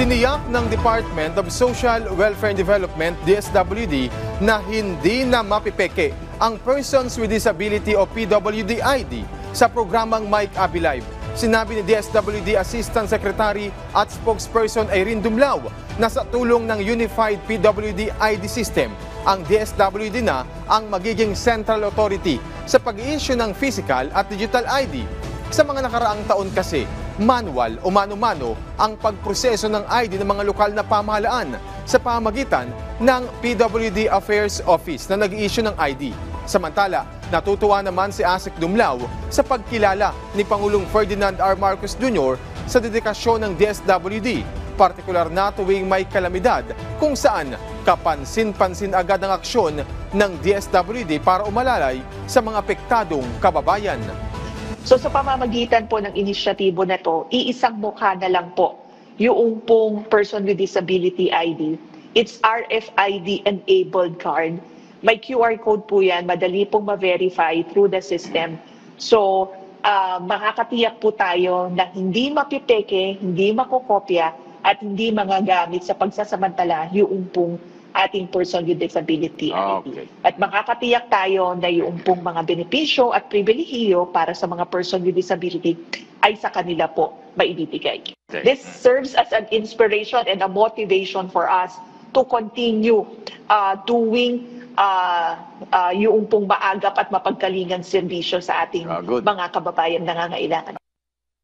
Tiniyak ng Department of Social Welfare and Development, DSWD, na hindi na mapipeke ang Persons with Disability o PWD ID sa programang Mike Abi Live. Sinabi ni DSWD Assistant Secretary at Spokesperson Irene Dumlao na sa tulong ng Unified PWD ID System, ang DSWD na ang magiging central authority sa pag-i-issue ng physical at digital ID. Sa mga nakaraang taon kasi, manual o mano-mano ang pagproseso ng ID ng mga lokal na pamahalaan sa pamagitan ng PWD Affairs Office na nag-i-issue ng ID. Samantala, natutuwa naman si Asik Dumlao sa pagkilala ni Pangulong Ferdinand R. Marcos Jr. sa dedikasyon ng DSWD, partikular na tuwing may kalamidad kung saan kapansin-pansin agad ang aksyon ng DSWD para umalalay sa mga apektadong kababayan. So sa pamamagitan po ng inisyatibo na to, iisang mukha na lang po yung pong Person with Disability ID. It's RFID enabled card. May QR code po yan, madali pong ma-verify through the system. So makakatiyak po tayo na hindi mapipeke, hindi makokopya, at hindi magagamit sa pagsasamantala yung pong ating Person with Disability ID. Okay. At makakatiyak tayo na yung pong mga benepisyo at pribilehiyo para sa mga person with disability ay sa kanila po maibibigay. Okay. This serves as an inspiration and a motivation for us to continue doing yung pong maagap at mapagkalingang serbisyo sa ating Good. mga kababayan nangangailangan.